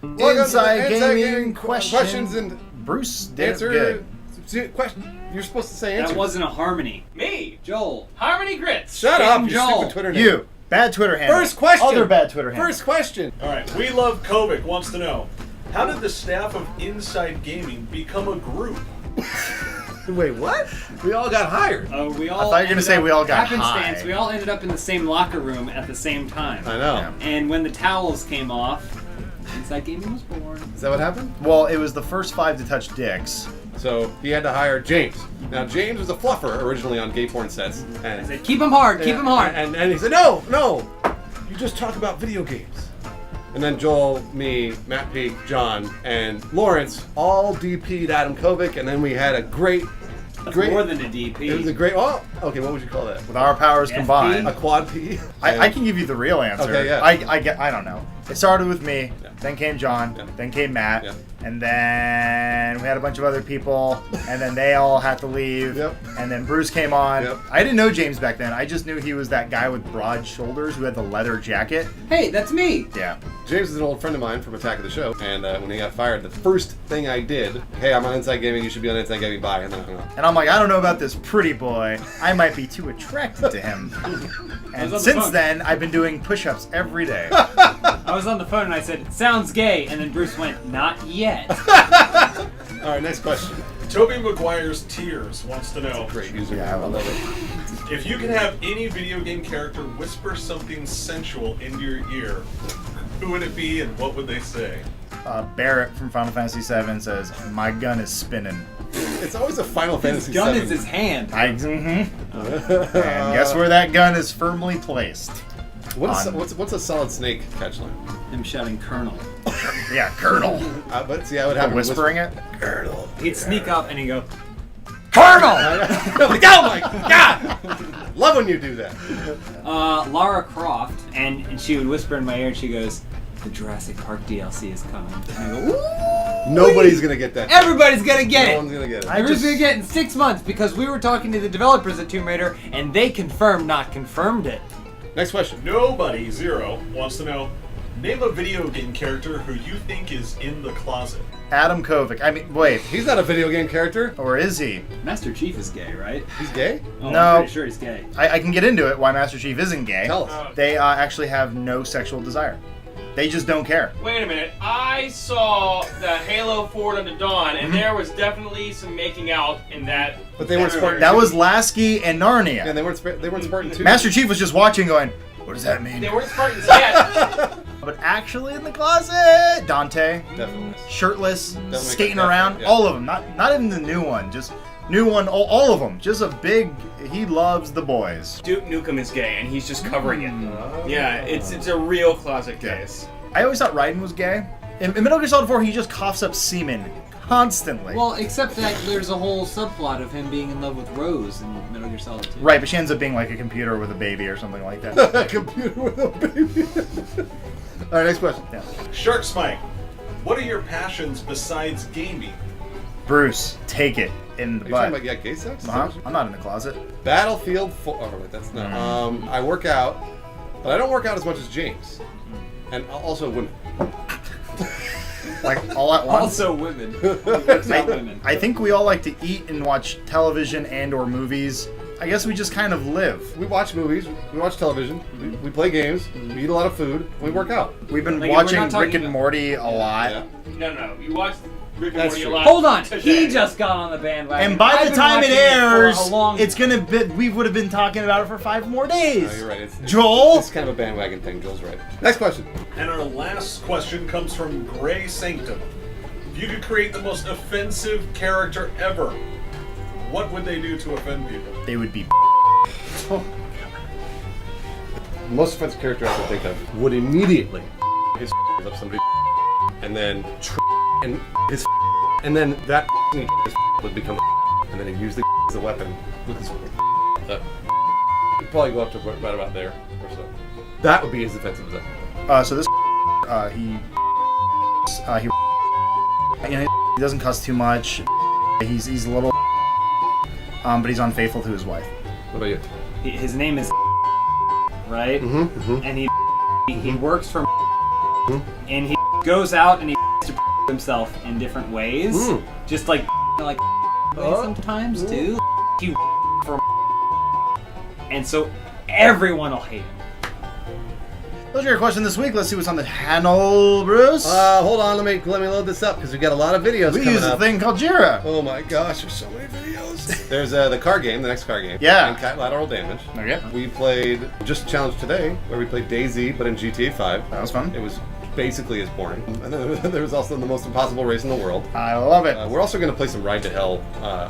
Inside gaming questions and Bruce did answer. good. Question. You're supposed to say answer. That wasn't a harmony. Me. Joel. Harmony Grits. Shut up, you Joel. stupid Twitter name. You. Bad Twitter handle. First question. Other bad Twitter handle. First question. All right, We Love Kovic wants to know, how did the staff of Inside Gaming become a group? Wait, what? We all got hired. We all I thought you were going to say we all got happenstance. high. We all ended up in the same locker room at the same time. I know. And when the towels came off, Inside Gaming was born. Is that what happened? Well, it was the first 5 to touch dicks. So he had to hire James. Now James was a fluffer originally on gay porn sets. And I said, keep him hard, keep him hard. And he said, no, you just talk about video games. And then Joel, me, Matt Peak, John, and Lawrence all DP'd Adam Kovic, and then we had a great more than a DP. It was a great. Oh, okay. What would you call that? With our powers FP? combined. A quad P. I can give you the real answer. Okay, yeah. I don't know. It started with me, Yeah. then came John, Yeah. then came Matt, Yeah. and then we had a bunch of other people, and then they all had to leave, Yep. and then Bruce came on. Yep. I didn't know James back then. I just knew he was that guy with broad shoulders who had the leather jacket. Hey, that's me. Yeah. James is an old friend of mine from Attack of the Show, and when he got fired, the first thing I did, hey, I'm on Inside Gaming. You should be on Inside Gaming. Bye. And then I hung up. And I'm like, I don't know about this pretty boy. I might be too attracted to him. And since then, I've been doing push-ups every day. I was on the phone and I said, sounds gay. And then Bruce went, not yet. All right, next question. Tobey Maguire's Tears wants to know, Great user. Yeah, I love it. if you could have any video game character whisper something sensual into your ear, who would it be and what would they say? Barrett from Final Fantasy VII says, "My gun is spinning." It's always a Final His Fantasy gun VII. is his hand. And guess where that gun is firmly placed? What's a Solid Snake catchline? Him shouting Colonel. Yeah, Colonel. But see, I would have him Whispering it? Colonel. He'd sneak up and he'd go, Colonel! Like, oh my god! Love when you do that. Lara Croft, and she would whisper in my ear and she goes, the Jurassic Park DLC is coming. And I go, ooh! Nobody's gonna get that. Everybody's gonna get No it! one's gonna get it. Everybody's gonna get it in 6 months because we were talking to the developers at Tomb Raider and they confirmed, not confirmed it. Next question. Nobody, Zero, wants to know, name a video game character who you think is in the closet. Adam Kovic. I mean, wait. He's not a video game character. Or is he? Master Chief is gay, right? He's gay? Oh, No. I'm pretty sure he's gay. I can get into it why Master Chief isn't gay. Tell us. They actually have no sexual desire. They just don't care. Wait a minute. I saw the Halo Forward Unto Dawn, and there was definitely some making out in that. But they weren't Spartan. That was Lasky and Narnia. And they weren't Spartan too. Master Chief was just watching going, what does that mean? They weren't Spartans yet. But actually in the closet, Dante, Definitely. shirtless, Definitely skating got that, around, yeah. all of them. Not even the new one, just new one, all of them. Just a big, he loves the boys. Duke Nukem is gay, and he's just covering it. Yeah, it's a real closet case. I always thought Raiden was gay. In Metal Gear Solid 4, he just coughs up semen constantly. Well, except that there's a whole subplot of him being in love with Rose in Metal Gear Solid 2. Right, but she ends up being like a computer with a baby or something like that. A computer with a baby. All right, next question. Yeah. Shark Smite, what are your passions besides gaming? Bruce, take it in the Are you talking butt. about gay sex? I'm not in the closet. Battlefield 4. Oh, wait, that's not. I work out, but I don't work out as much as James. And also women. Like all at once. Also women. It's not women. I think we all like to eat and watch television and or movies. I guess we just kind of live. We watch movies, we watch television, we play games, we eat a lot of food, we work out. We've been Like, we're watching not talking Rick and about- Morty a lot. Yeah. No. You watched Rick and That's Morty a true. lot. Hold on, today. he just got on the bandwagon. And by I've the been time it watching for airs, a long it's gonna be. We would have been talking about it for 5 more days. No, you're right. It's Joel? It's kind of a bandwagon thing. Joel's right. Next question. And our last question comes from Grey Sanctum. If you could create the most offensive character ever, what would they do to offend people? They would be. The most offensive character I could think of would immediately his up somebody and then and his and then that would become and then he used the as a weapon with his he'd probably go up to right about there or so. That would be as offensive as that. So this. He. You know, he doesn't cuss too much. He's a little. But he's unfaithful to his wife. What about you? His name is right? Mm-hmm. And he works for and he goes out and he himself in different ways. Just like ways sometimes too. He for and so everyone will hate him. Those are your question this week. Let's see what's on the channel, Bruce. Hold on, let me load this up because we got a lot of videos we coming use a up. thing called Jira. Oh my gosh, there's so many videos. There's the car game, the next car game. Yeah. And cat lateral damage. Okay. We played just challenge today where we played DayZ, but in GTA 5. That was fun. It was basically as boring. And then there was also the most impossible race in the world. I love it. We're also going to play some Ride to Hell,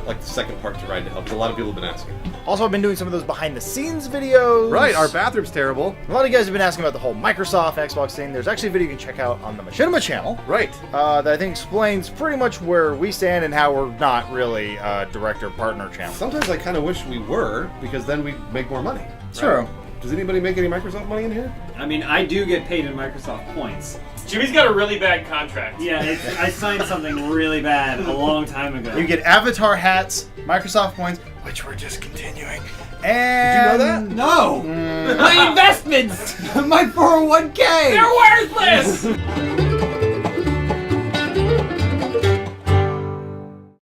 like the second part to Ride to Hell, because a lot of people have been asking. Also, I've been doing some of those behind-the-scenes videos. Right, our bathroom's terrible. A lot of you guys have been asking about the whole Microsoft Xbox thing. There's actually a video you can check out on the Machinima channel. Right. That I think explains pretty much where we stand and how we're not really a director-partner channel. Sometimes I kind of wish we were, because then we'd make more money. True. Right? Does anybody make any Microsoft money in here? I mean, I do get paid in Microsoft points. Jimmy's got a really bad contract. Yeah, I signed something really bad a long time ago. You get avatar hats, Microsoft points, which we're discontinuing. And Did you know that? No! My investments! My 401k! They're worthless!